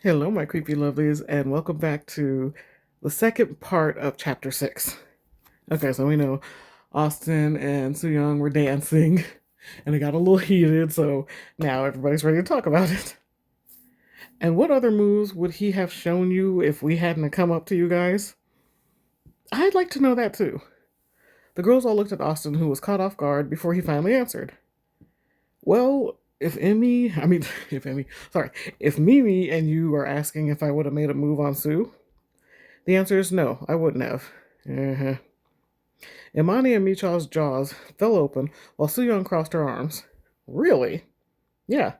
Hello, my creepy lovelies, and welcome back to the second part of chapter 6. Okay, so we know Austin and Soo-young were dancing, and it got a little heated, so now everybody's ready to talk about it. And what other moves would he have shown you if we hadn't come up to you guys? I'd like to know that too. The girls all looked at Austin, who was caught off guard before he finally answered. Well, if Emmy, I mean, if Emmy, sorry, if Mimi and you are asking if I would have made a move on Sue, the answer is no, I wouldn't have. Uh-huh. Imani and Michal's jaws fell open while Soo-young crossed her arms. Really? Yeah.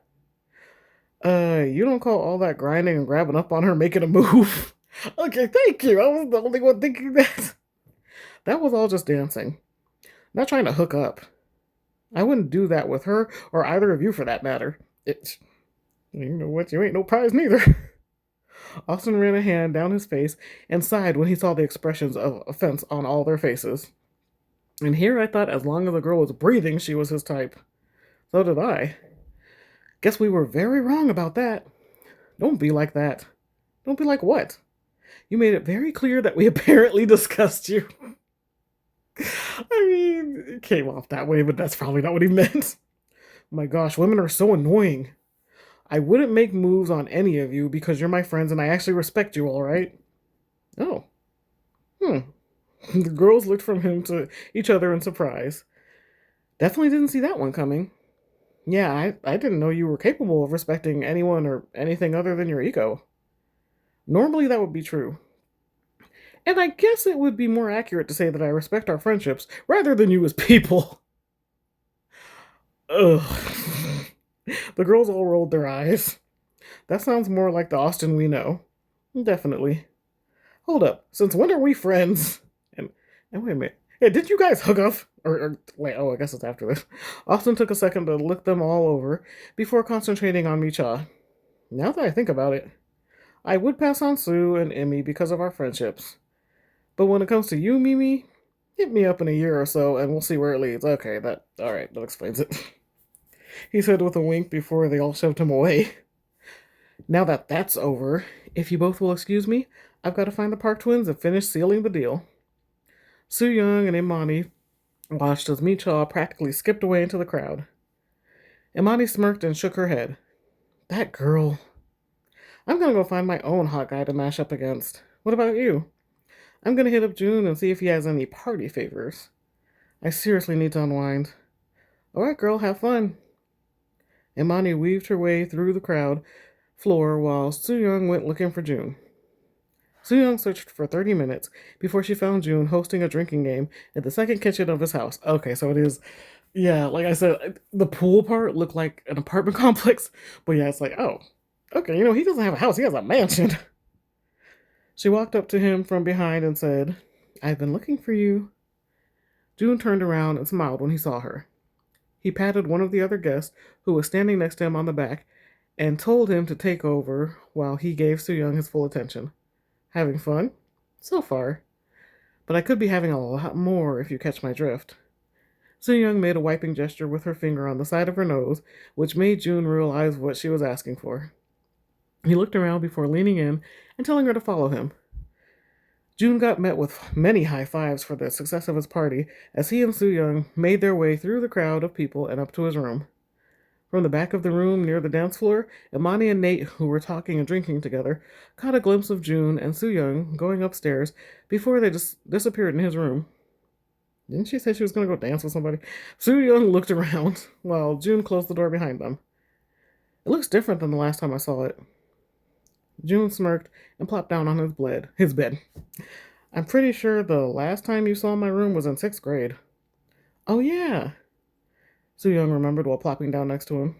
You don't call all that grinding and grabbing up on her making a move? Okay, thank you. I was the only one thinking that. That was all just dancing. Not trying to hook up. I wouldn't do that with her or either of you for that matter. It's. You know what? You ain't no prize neither. Austin ran a hand down his face and sighed when he saw the expressions of offense on all their faces. And here I thought as long as the girl was breathing, she was his type. So did I. Guess we were very wrong about that. Don't be like that. Don't be like what? You made it very clear that we apparently discussed you. I mean, it came off that way, but that's probably not what he meant. My gosh, women are so annoying. I wouldn't make moves on any of you because you're my friends and I actually respect you, alright? Oh. Hmm. The girls looked from him to each other in surprise. Definitely didn't see that one coming. Yeah, I didn't know you were capable of respecting anyone or anything other than your ego. Normally that would be true. And I guess it would be more accurate to say that I respect our friendships rather than you as people. Ugh. The girls all rolled their eyes. That sounds more like the Austin we know. Definitely. Hold up. Since when are we friends? And wait a minute. Yeah, did you guys hook up? Or wait, oh, I guess it's after this. Austin took a second to look them all over before concentrating on Micha. Now that I think about it, I would pass on Sue and Emmy because of our friendships. But when it comes to you, Mimi, hit me up in a year or so and we'll see where it leads. Okay, alright, that explains it. He said with a wink before they all shoved him away. Now that that's over, if you both will excuse me, I've got to find the Park twins and finish sealing the deal. Soo-young and Imani watched as Micha practically skipped away into the crowd. Imani smirked and shook her head. That girl. I'm gonna go find my own hot guy to mash up against. What about you? I'm gonna hit up June and see if he has any party favors. I seriously need to unwind. Alright, girl, have fun. Imani weaved her way through the crowd floor while Soo-young went looking for June. Soo-young searched for 30 minutes before she found June hosting a drinking game in the second kitchen of his house. Okay, so it is, yeah, like I said, the pool part looked like an apartment complex, but yeah, it's like, oh, okay, he doesn't have a house, he has a mansion. She walked up to him from behind and said, I've been looking for you. June turned around and smiled when he saw her. He patted one of the other guests, who was standing next to him, on the back, and told him to take over while he gave Soo-young his full attention. Having fun? So far. But I could be having a lot more if you catch my drift. Soo-young made a wiping gesture with her finger on the side of her nose, which made June realize what she was asking for. He looked around before leaning in and telling her to follow him. June got met with many high fives for the success of his party as he and Soo-young made their way through the crowd of people and up to his room. From the back of the room near the dance floor, Imani and Nate, who were talking and drinking together, caught a glimpse of June and Soo-young going upstairs before they just disappeared in his room. Didn't she say she was going to go dance with somebody? Soo-young looked around while June closed the door behind them. It looks different than the last time I saw it. June smirked and plopped down on his bed. I'm pretty sure the last time you saw my room was in 6th grade. Oh yeah, Soo-young remembered while plopping down next to him.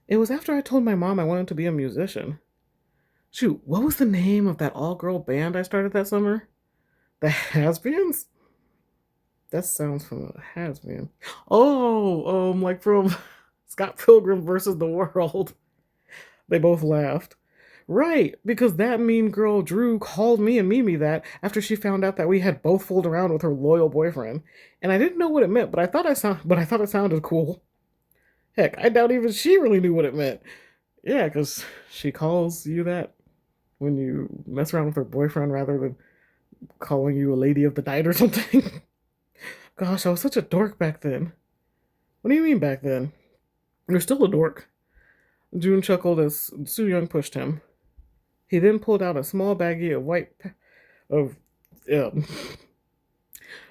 It was after I told my mom I wanted to be a musician. Shoot, what was the name of that all-girl band I started that summer? The Has-Beens? That sounds familiar. Has-Been. Oh, like from Scott Pilgrim versus the World. They both laughed. Right, because that mean girl Drew called me and Mimi that after she found out that we had both fooled around with her loyal boyfriend, and I didn't know what it meant, but I thought it sounded cool. Heck, I doubt even she really knew what it meant. Yeah, because she calls you that when you mess around with her boyfriend rather than calling you a lady of the night or something. Gosh, I was such a dork back then. What do you mean back then? You're still a dork. June chuckled as Soo-young pushed him. He then pulled out a small baggie of of um,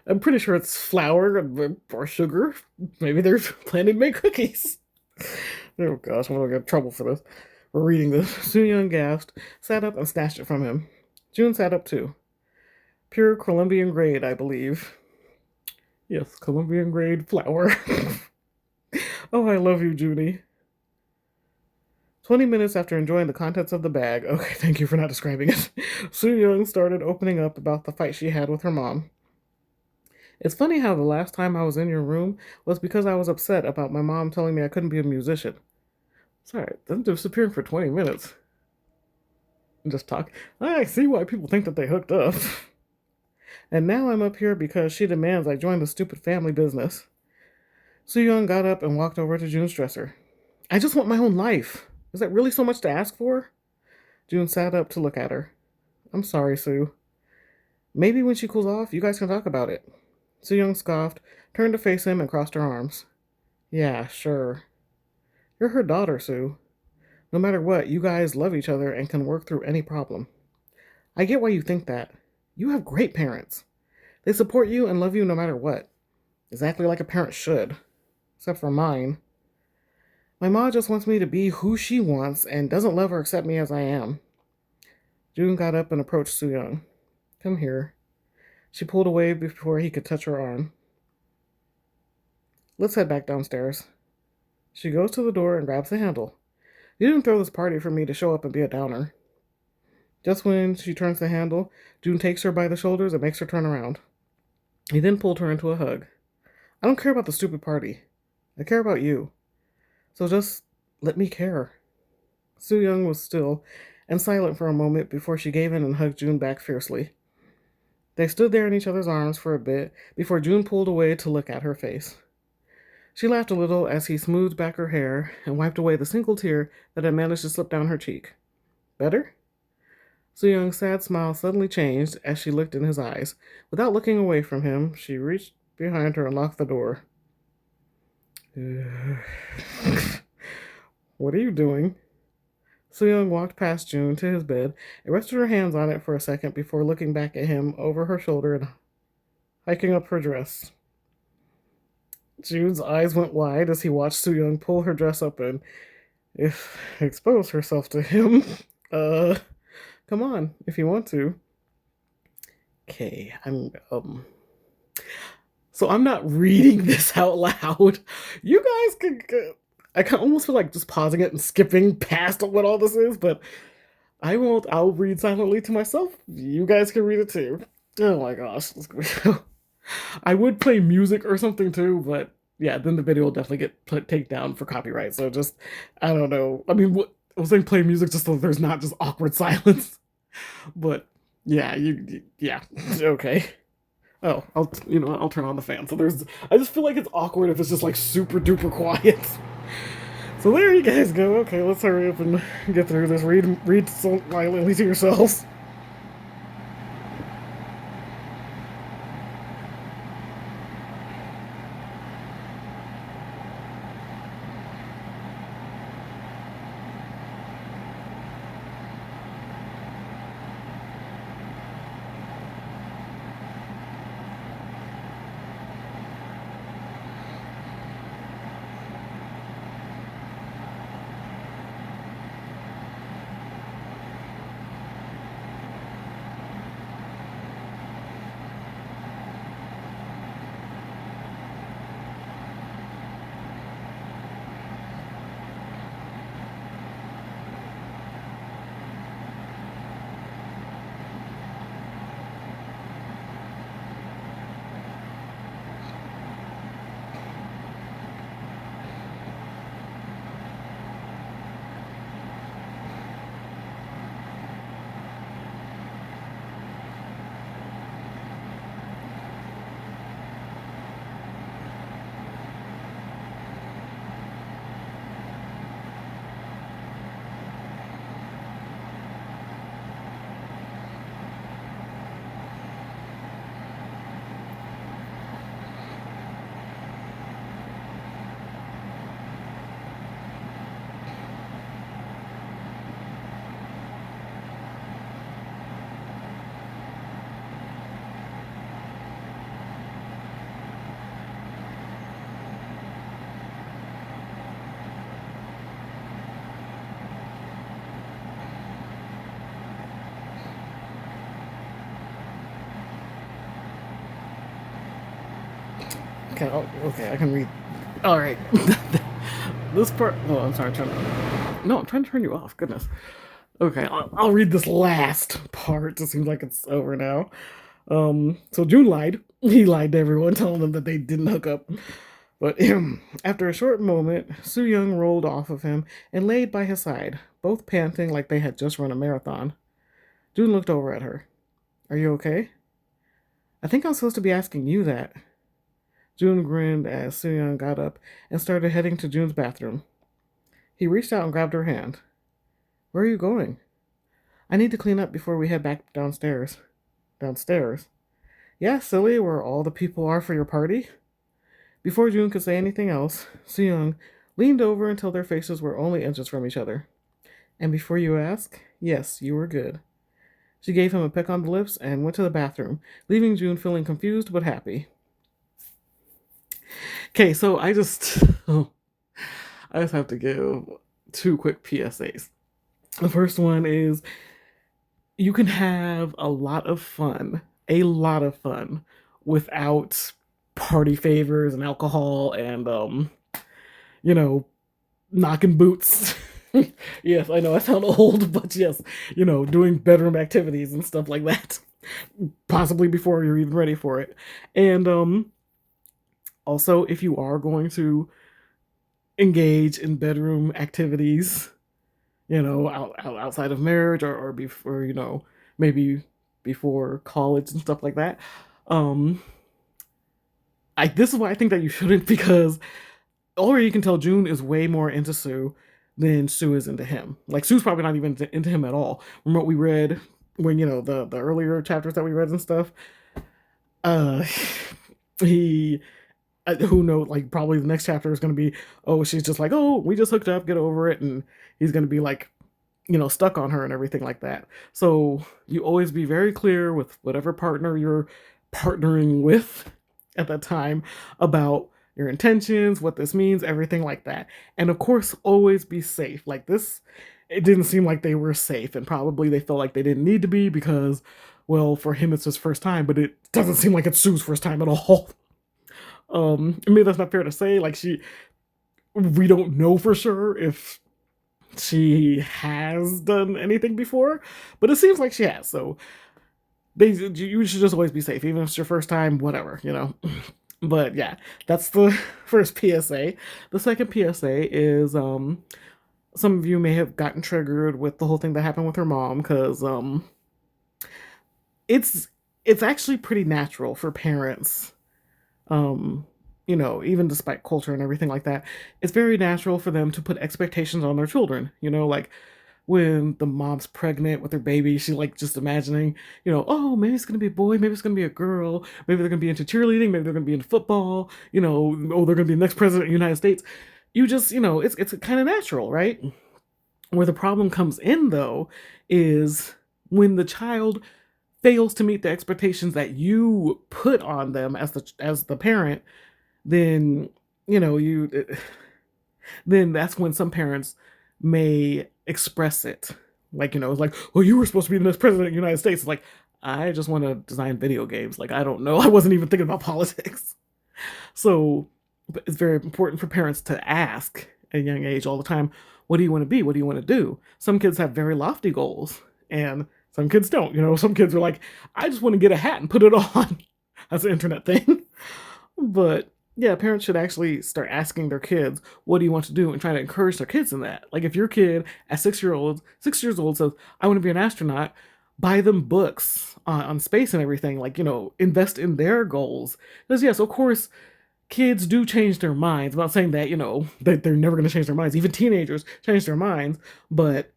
I'm pretty sure it's flour or sugar. Maybe they're planning to make cookies. Oh gosh, I'm gonna get in trouble for this. For reading this. Soo-young gasped, sat up, and snatched it from him. June sat up too. Pure Colombian grade, I believe. Yes, Colombian grade flour. Oh, I love you, Junie. 20 minutes after enjoying the contents of the bag, okay, thank you for not describing it, Soo-young started opening up about the fight she had with her mom. It's funny how the last time I was in your room was because I was upset about my mom telling me I couldn't be a musician. Sorry, them disappearing for 20 minutes. And just talk. I see why people think that they hooked up. And now I'm up here because she demands I join the stupid family business. Soo-young got up and walked over to June's dresser. I just want my own life. Is that really so much to ask for? June sat up to look at her. I'm sorry, Sue. Maybe when she cools off, you guys can talk about it. Soo-young scoffed, turned to face him, and crossed her arms. Yeah, sure. You're her daughter, Sue. No matter what, you guys love each other and can work through any problem. I get why you think that. You have great parents. They support you and love you no matter what. Exactly like a parent should. Except for mine. My mom just wants me to be who she wants and doesn't love or accept me as I am. June got up and approached Soo-young. Come here. She pulled away before he could touch her arm. Let's head back downstairs. She goes to the door and grabs the handle. You didn't throw this party for me to show up and be a downer. Just when she turns the handle, June takes her by the shoulders and makes her turn around. He then pulled her into a hug. I don't care about the stupid party. I care about you. So just let me care. Soo-young was still and silent for a moment before she gave in and hugged June back fiercely. They stood there in each other's arms for a bit before June pulled away to look at her face. She laughed a little as he smoothed back her hair and wiped away the single tear that had managed to slip down her cheek. Better? Soo-young's sad smile suddenly changed as she looked in his eyes. Without looking away from him, she reached behind her and locked the door. What are you doing? Soo-young walked past June to his bed and rested her hands on it for a second before looking back at him over her shoulder and hiking up her dress. June's eyes went wide as he watched Soo-young pull her dress up and expose herself to him. Come on, if you want to. Okay, So I'm not reading this out loud. You guys can. I can almost feel like just pausing it and skipping past what all this is, but I won't. I'll read silently to myself. You guys can read it too. Oh my gosh. I would play music or something too, but yeah, then the video will definitely get taken down for copyright. So just, I don't know. I mean, I was saying play music just so there's not just awkward silence. But yeah, yeah, okay. Oh, I'll turn on the fan. So I just feel like it's awkward if it's just like super duper quiet. So there you guys go. Okay, let's hurry up and get through this. Read silently to yourselves. Okay, I can read. All right. This part. Oh, I'm sorry. No, I'm trying to turn you off. Goodness. Okay, I'll read this last part. It seems like it's over now. So June lied. He lied to everyone, telling them that they didn't hook up. But after a short moment, Soo-young rolled off of him and laid by his side, both panting like they had just run a marathon. June looked over at her. Are you okay? I think I'm supposed to be asking you that. June grinned as Soo-young got up and started heading to June's bathroom. He reached out and grabbed her hand. Where are you going? I need to clean up before we head back downstairs. Downstairs? Yeah, silly, where all the people are for your party? Before June could say anything else, Soo-young leaned over until their faces were only inches from each other. And before you ask, yes, you were good. She gave him a peck on the lips and went to the bathroom, leaving June feeling confused but happy. Okay, so I just have to give two quick PSAs. The first one is you can have a lot of fun without party favors and alcohol and you know, knocking boots. Yes, I know I sound old, but yes, doing bedroom activities and stuff like that. Possibly before you're even ready for it. And also, if you are going to engage in bedroom activities, outside of marriage or before, maybe before college and stuff like that, um, this is why I think that you shouldn't, because already you can tell June is way more into Soo than Soo is into him. Like, Soo's probably not even into him at all. From what we read, when the earlier chapters that we read and stuff, uh, he who knows, like, probably the next chapter is going to be, oh, she's just like, oh, we just hooked up, get over it, and he's going to be like, stuck on her and everything like that. So you always be very clear with whatever partner you're partnering with at that time about your intentions, what this means, everything like that. And of course, always be safe. Like this, it didn't seem like they were safe, and probably they felt like they didn't need to be because, well, for him it's his first time, but it doesn't seem like it's Soo's first time at all. Maybe that's not fair to say. Like we don't know for sure if she has done anything before, but it seems like she has. So you should just always be safe, even if it's your first time, whatever. But yeah, that's the first PSA. The second PSA is some of you may have gotten triggered with the whole thing that happened with her mom, because it's actually pretty natural for parents, even despite culture and everything like that, it's very natural for them to put expectations on their children. Like when the mom's pregnant with her baby, she like just imagining, oh, maybe it's gonna be a boy, maybe it's gonna be a girl, maybe they're gonna be into cheerleading, maybe they're gonna be into football, oh, they're gonna be the next president of the United States. You just, it's kind of natural, right? Where the problem comes in, though, is when the child fails to meet the expectations that you put on them as the parent, then you then that's when some parents may express it, like, it's like, well, you were supposed to be the next president of the United States. It's like, I just want to design video games. Like, I don't know. I wasn't even thinking about politics. So it's very important for parents to ask at a young age all the time, what do you want to be? What do you want to do? Some kids have very lofty goals, and some kids don't. Some kids are like, I just want to get a hat and put it on. That's an internet thing. But yeah, parents should actually start asking their kids, what do you want to do? And try to encourage their kids in that. Like if your kid at 6 years old says, I want to be an astronaut, buy them books on space and everything. Like, invest in their goals. Because yes, of course, kids do change their minds. I'm not saying that, that they're never going to change their minds. Even teenagers change their minds. But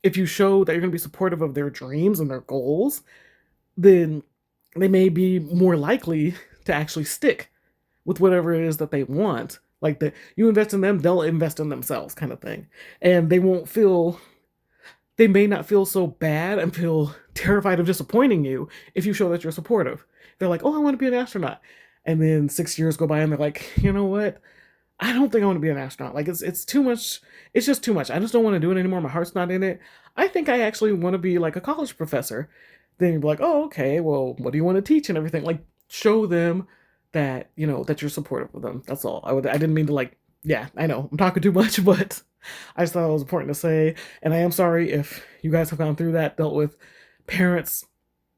if you show that you're going to be supportive of their dreams and their goals, then they may be more likely to actually stick with whatever it is that they want. Like you invest in them, they'll invest in themselves, kind of thing. And they may not feel so bad and feel terrified of disappointing you if you show that you're supportive. They're like, oh, I want to be an astronaut. And then 6 years go by and they're like, you know what? I don't think I want to be an astronaut. Like it's too much. It's just too much. I just don't want to do it anymore. My heart's not in it. I think I actually want to be like a college professor. Then you're like, oh, okay, well, what do you want to teach and everything? Like show them that, that you're supportive of them. That's all. I didn't mean to, like, yeah, I know I'm talking too much, but I just thought it was important to say. And I am sorry if you guys have gone through that, dealt with parents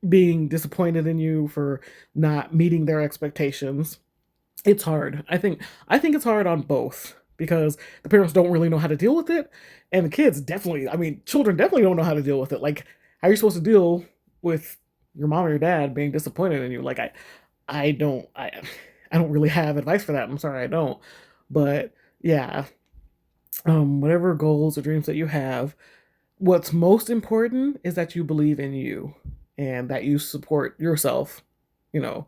being disappointed in you for not meeting their expectations. It's hard. I think it's hard on both because the parents don't really know how to deal with it, and the kids definitely. I mean, children definitely don't know how to deal with it. Like, how are you supposed to deal with your mom or your dad being disappointed in you? Like, I don't, I don't really have advice for that. I'm sorry, I don't. But yeah, whatever goals or dreams that you have, what's most important is that you believe in you and that you support yourself. You know,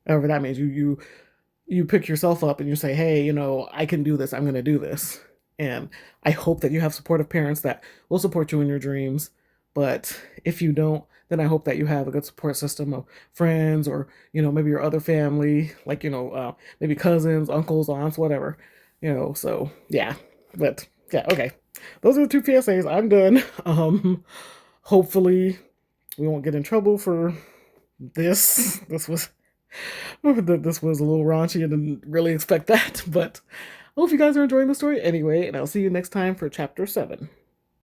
however that means you pick yourself up and you say, hey, I can do this. I'm going to do this. And I hope that you have supportive parents that will support you in your dreams. But if you don't, then I hope that you have a good support system of friends or, maybe your other family, like, maybe cousins, uncles, aunts, whatever, so yeah. But yeah, okay. Those are the two PSAs. I'm done. Hopefully we won't get in trouble for this. This was a little raunchy. I didn't really expect that, but I hope you guys are enjoying the story anyway, and I'll see you next time for chapter 7.